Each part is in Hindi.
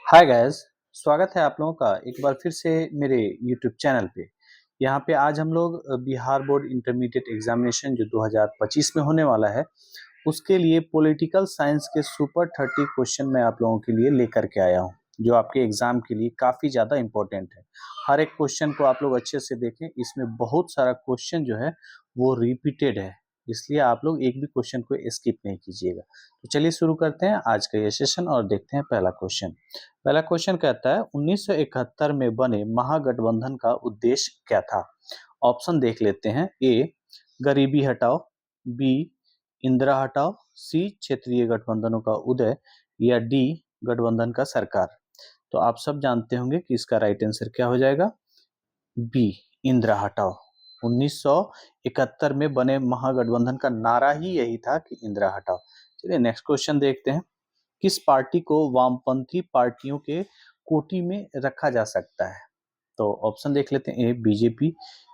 हाय गाइस, स्वागत है आप लोगों का एक बार फिर से मेरे यूट्यूब चैनल पे। यहाँ पे आज हम लोग बिहार बोर्ड इंटरमीडिएट एग्जामिनेशन जो 2025 में होने वाला है, उसके लिए पॉलिटिकल साइंस के सुपर 30 क्वेश्चन मैं आप लोगों के लिए लेकर के आया हूँ, जो आपके एग्जाम के लिए काफ़ी ज़्यादा इम्पोर्टेंट है। हर एक क्वेश्चन को आप लोग अच्छे से देखें, इसमें बहुत सारा क्वेश्चन जो है वो रिपीटेड है, इसलिए आप लोग एक भी क्वेश्चन को स्किप नहीं कीजिएगा। तो चलिए शुरू करते हैं आज का ये सेशन और देखते हैं पहला क्वेश्चन। पहला क्वेश्चन कहता है 1971 में बने महागठबंधन का उद्देश्य क्या था। ऑप्शन देख लेते हैं। ए गरीबी हटाओ, बी इंदिरा हटाओ, सी क्षेत्रीय गठबंधनों का उदय, या डी गठबंधन का सरकार। तो आप सब जानते होंगे कि इसका राइट आंसर क्या हो जाएगा। बी इंदिरा हटाओ। 1971 में बने महागठबंधन का नारा ही यही था कि इंदिरा हटाओ। चलिए नेक्स्ट क्वेश्चन देखते हैं। किस पार्टी को वामपंथी पार्टियों के कोटि में रखा जा सकता है। तो ऑप्शन देख लेते हैं। ए बीजेपी,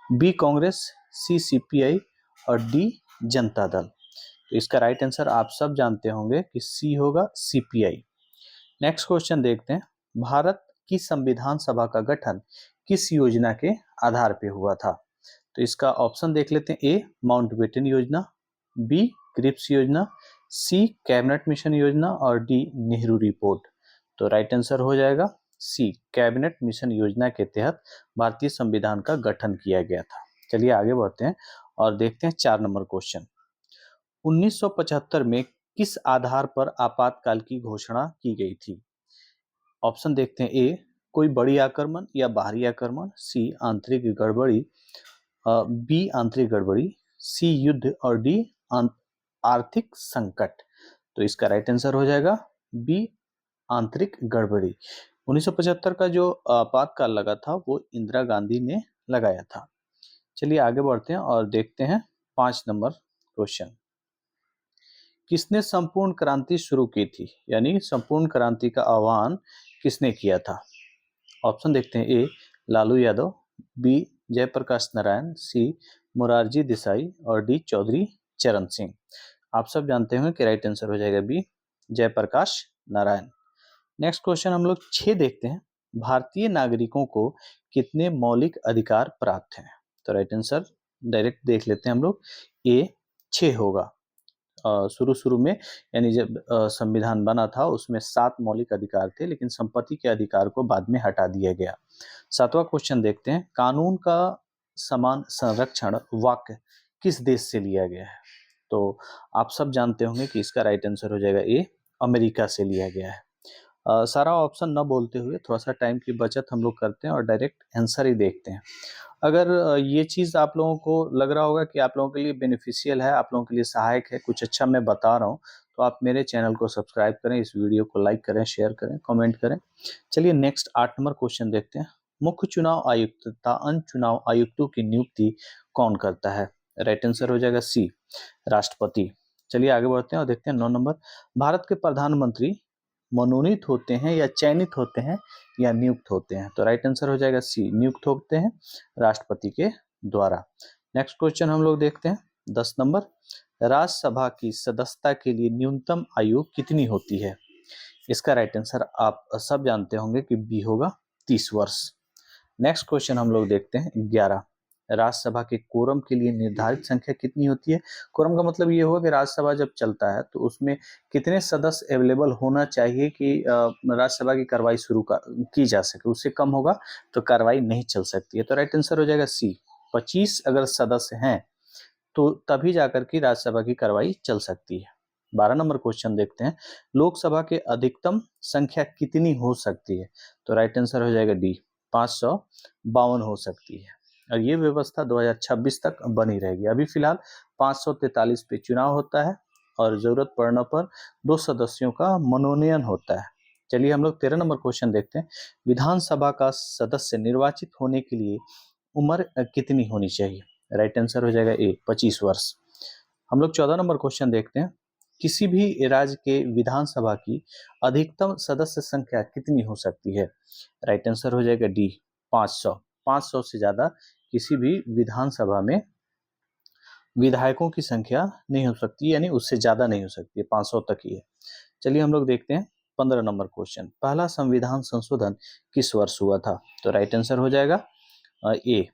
बी कांग्रेस, सी सीपीआई और डी जनता दल। तो इसका राइट आंसर आप सब जानते होंगे कि सी होगा, सीपीआई। नेक्स्ट क्वेश्चन देखते हैं। भारत की संविधान सभा का गठन किस योजना के आधार पे हुआ था। तो इसका ऑप्शन देख लेते हैं। ए माउंटबेटन योजना, बी क्रिप्स योजना, सी कैबिनेट मिशन योजना और डी नेहरू रिपोर्ट। तो राइट आंसर हो जाएगा सी कैबिनेट मिशन योजना के तहत भारतीय संविधान का गठन किया गया था। चलिए आगे बढ़ते हैं और देखते हैं 4 नंबर क्वेश्चन। 1975 में किस आधार पर आपातकाल की घोषणा की गई थी। ऑप्शन देखते हैं। ए कोई बड़ी आक्रमण या बाहरी आक्रमण, सी आंतरिक गड़बड़ी, बी आंतरिक गड़बड़ी, सी युद्ध और डी आर्थिक संकट। तो इसका राइट आंसर हो जाएगा बी आंतरिक गड़बड़ी। 1975 का जो आपातकाल लगा था वो इंदिरा गांधी ने लगाया था। चलिए आगे बढ़ते हैं और देखते हैं 5 नंबर क्वेश्चन। किसने संपूर्ण क्रांति शुरू की थी, यानी संपूर्ण क्रांति का आह्वान किसने किया था। ऑप्शन देखते हैं। ए लालू यादव, बी जयप्रकाश नारायण, सी मोरारजी देसाई और डी चौधरी चरण सिंह। आप सब जानते हैं कि राइट आंसर हो जाएगा B Jayaprakash Narayan. Next question हम लोग 6 देखते हैं। भारतीय नागरिकों को कितने मौलिक अधिकार प्राप्त हैं। तो राइट आंसर डायरेक्ट देख लेते हैं हम लोग। ए 6 होगा। शुरू शुरू में यानी जब संविधान बना था उसमें 7 मौलिक अधिकार थे, लेकिन संपत्ति के अधिकार को बाद में हटा दिया गया। 7वां क्वेश्चन देखते हैं। कानून का समान संरक्षण वाक्य किस देश से लिया गया है। तो आप सब जानते होंगे कि इसका राइट आंसर हो जाएगा ए अमेरिका से लिया गया है। सारा ऑप्शन न बोलते हुए थोड़ा सा टाइम की बचत हम लोग करते हैं और डायरेक्ट आंसर ही देखते हैं। अगर ये चीज़ आप लोगों को लग रहा होगा कि आप लोगों के लिए बेनिफिशियल है, आप लोगों के लिए सहायक है, कुछ अच्छा मैं बता रहा हूँ, तो आप मेरे चैनल को सब्सक्राइब करें, इस वीडियो को लाइक करें, शेयर करें, कमेंट करें। चलिए नेक्स्ट 8 नंबर क्वेश्चन देखते हैं। मुख्य चुनाव आयुक्त तथा अन्य चुनाव आयुक्तों की नियुक्ति कौन करता है। राइट आंसर हो जाएगा सी राष्ट्रपति। चलिए आगे बढ़ते हैं और देखते हैं 9 नंबर। भारत के प्रधानमंत्री मनोनीत होते हैं या चयनित होते हैं या नियुक्त होते हैं। तो राइट आंसर हो जाएगा सी नियुक्त होते हैं राष्ट्रपति के द्वारा। नेक्स्ट क्वेश्चन हम लोग देखते हैं 10 नंबर। राज्यसभा की सदस्यता के लिए न्यूनतम आयु कितनी होती है। इसका राइट आंसर आप सब जानते होंगे कि बी होगा 30 वर्ष। नेक्स्ट क्वेश्चन हम लोग देखते हैं 11। राज्यसभा के कोरम के लिए निर्धारित संख्या कितनी होती है। कोरम का मतलब ये होगा कि राज्यसभा जब चलता है तो उसमें कितने सदस्य अवेलेबल होना चाहिए कि राज्यसभा की कार्रवाई शुरू की जा सके। उससे कम होगा तो कार्रवाई नहीं चल सकती है। तो राइट आंसर हो जाएगा सी 25 अगर सदस्य हैं तो तभी जाकर के राज्यसभा की कार्रवाई चल सकती है। 12 नंबर क्वेश्चन देखते हैं। लोकसभा के अधिकतम संख्या कितनी हो सकती है। तो राइट आंसर हो जाएगा डी 552 हो सकती है और ये व्यवस्था 2026 तक बनी रहेगी। अभी फिलहाल 543 पे चुनाव होता है और जरूरत पड़ने पर 2 सदस्यों का मनोनयन होता है। चलिए हम लोग 13 नंबर क्वेश्चन देखते हैं। विधानसभा का सदस्य निर्वाचित होने के लिए उम्र कितनी होनी चाहिए। राइट आंसर हो जाएगा ए 25 वर्ष। हम लोग 14 नंबर क्वेश्चन देखते हैं। किसी भी राज्य के विधानसभा की अधिकतम सदस्य संख्या कितनी हो सकती है। राइट आंसर हो जाएगा डी 500। 500 से ज्यादा किसी भी विधानसभा में विधायकों की संख्या नहीं हो सकती, यानी उससे ज्यादा नहीं हो सकती है, 500 तक ही है। चलिए हम लोग देखते हैं 15 नंबर क्वेश्चन, पहला संविधान संशोधन किस वर्ष हुआ था? तो राइट आंसर हो जाएगा ए,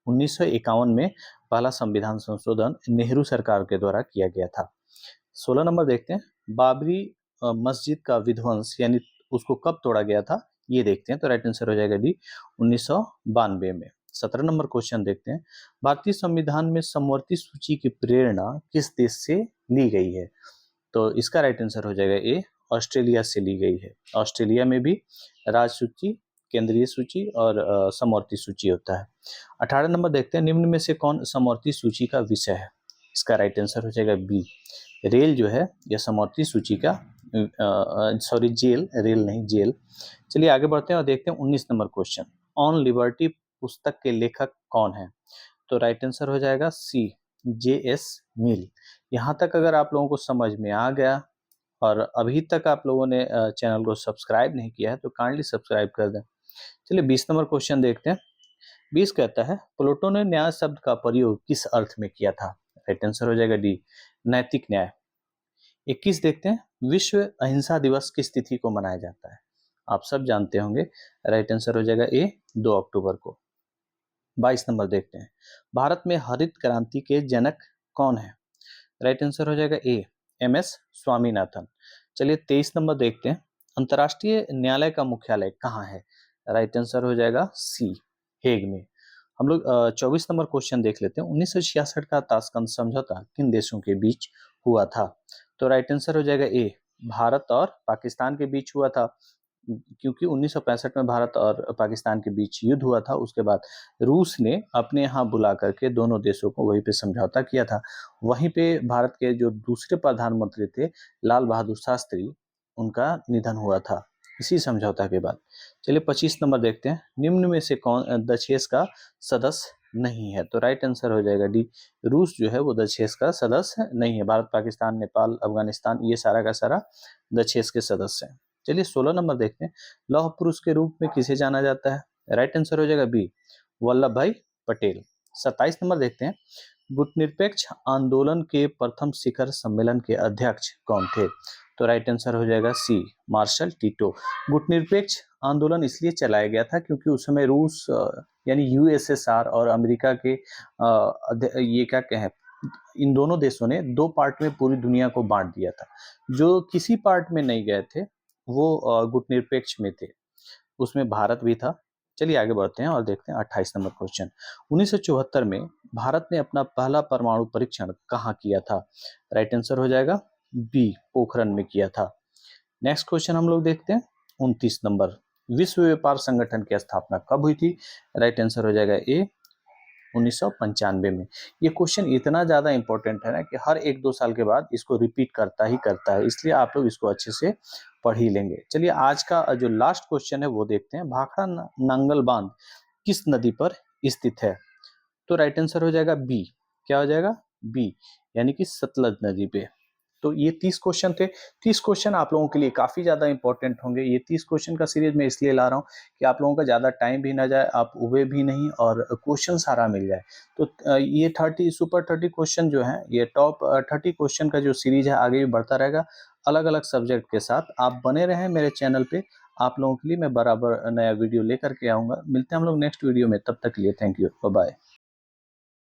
1951 में पहला संविधान संशोधन नेहरू सरकार के द्वारा किया गया था। 16 नंबर देखते हैं, बाबरी मस्जिद का विध्वंस यानी उसको कब तोड़ा गया था, ये देखते हैं। तो राइट आंसर हो जाएगा डी, 1992 में। 17 नंबर क्वेश्चन देखते हैं, भारतीय संविधान में समवर्ती सूची की प्रेरणा किस देश से ली गई है? तो इसका राइट आंसर हो जाएगा ए, ऑस्ट्रेलिया से ली गई है। ऑस्ट्रेलिया में भी राज्य सूची, केंद्रीय सूची और समवर्ती सूची होता है। 18 नंबर देखते हैं, निम्न में से कौन समवर्ती सूची का विषय है? इसका राइट आंसर हो जाएगा बी, रेल जो है यह समवर्ती सूची का सॉरी जेल, रेल नहीं जेल। चलिए आगे बढ़ते हैं और देखते हैं 19 नंबर क्वेश्चन, ऑन लिबर्टी पुस्तक के लेखक कौन है? तो राइट आंसर हो जाएगा सी, जे.एस. मिल। यहाँ तक अगर आप लोगों को समझ में आ गया और अभी तक आप लोगों ने चैनल को सब्सक्राइब नहीं किया है तो काइंडली सब्सक्राइब कर दें। चलिए 20 नंबर क्वेश्चन देखते हैं। 20 कहता है, प्लेटो ने न्याय शब्द का प्रयोग किस अर्थ में किया था? राइट आंसर हो जाएगा डी, नैतिक न्याय। 21 देखते हैं, विश्व अहिंसा दिवस किस तिथि को मनाया जाता है? आप सब जानते होंगे, राइट आंसर हो जाएगा ए, 2 अक्टूबर को। 22 नंबर देखते हैं, भारत में हरित क्रांति के जनक कौन है? राइट आंसर हो जाएगा ए, एम.एस. स्वामीनाथन। चलिए 23 नंबर देखते हैं, अंतर्राष्ट्रीय न्यायालय का मुख्यालय कहाँ है? राइट आंसर हो जाएगा सी, हेग में। हम लोग 24 नंबर क्वेश्चन देख लेते हैं, 1966 का ताशकंद समझौता किन देशों के बीच हुआ था? तो राइट आंसर हो जाएगा ए, भारत और पाकिस्तान के बीच हुआ था, क्योंकि 1965 में भारत और पाकिस्तान के बीच युद्ध हुआ था। उसके बाद रूस ने अपने यहाँ बुला करके दोनों देशों को वहीं पे समझौता किया था। वहीं पे भारत के जो दूसरे प्रधानमंत्री थे, लाल बहादुर शास्त्री, उनका निधन हुआ था इसी समझौता के बाद। चलिए 25 नंबर देखते हैं, निम्न में से कौन दक्षेस का सदस्य नहीं है? तो राइट आंसर हो जाएगा डी, रूस जो है वो दक्षेस का सदस्य नहीं है। भारत, पाकिस्तान, नेपाल, अफगानिस्तान ये सारा का सारा दक्षेस के सदस्य हैं। चलिए 16 नंबर देखते हैं, लौह पुरुष के रूप में किसे जाना जाता है? राइट आंसर हो जाएगा बी, वल्लभ भाई पटेल। 27 नंबर देखते हैं, गुटनिरपेक्ष आंदोलन के प्रथम शिखर सम्मेलन के अध्यक्ष कौन थे? तो राइट आंसर हो जाएगा सी, मार्शल टीटो। गुटनिरपेक्ष आंदोलन इसलिए चलाया गया था क्योंकि उस समय रूस यानी यूएसएसआर और अमेरिका के ये क्या कहें, इन दोनों देशों ने दो पार्ट में पूरी दुनिया को बांट दिया था। जो किसी पार्ट में नहीं गए थे वो गुटनिरपेक्ष में थे, उसमें भारत भी था। चलिए आगे बढ़ते हैं और देखते हैं 28 नंबर क्वेश्चन, 1974 में भारत ने अपना पहला परमाणु परीक्षण कहाँ किया था? राइट आंसर हो जाएगा बी, पोखरण में किया था। नेक्स्ट क्वेश्चन हम लोग देखते हैं 29 नंबर, विश्व व्यापार संगठन की स्थापना कब हुई थी? राइट आंसर हो जाएगा ए, 1995 में। ये क्वेश्चन इतना ज़्यादा इंपॉर्टेंट है ना कि हर 1-2 साल के बाद इसको रिपीट करता ही करता है, इसलिए आप लोग इसको अच्छे से पढ़ ही लेंगे। चलिए आज का जो लास्ट क्वेश्चन है वो देखते हैं, भाखड़ा नांगल बांध किस नदी पर स्थित है? तो राइट आंसर हो जाएगा बी, क्या हो जाएगा बी, यानी कि सतलज नदी पे। तो ये 30 क्वेश्चन थे। 30 क्वेश्चन आप लोगों के लिए काफी ज्यादा इंपॉर्टेंट होंगे। ये 30 क्वेश्चन का सीरीज मैं इसलिए ला रहा हूँ कि आप लोगों का ज्यादा टाइम भी ना जाए, आप उबे भी नहीं और क्वेश्चन सारा मिल जाए। तो ये 30 सुपर 30 क्वेश्चन जो है, ये टॉप 30 क्वेश्चन का जो सीरीज है आगे भी बढ़ता रहेगा अलग अलग सब्जेक्ट के साथ। आप बने रहें मेरे चैनल पे, आप लोगों के लिए मैं बराबर नया वीडियो लेकर के आऊंगा। मिलते हैं हम लोग नेक्स्ट वीडियो में, तब तक के लिए थैंक यू, बाय बाय।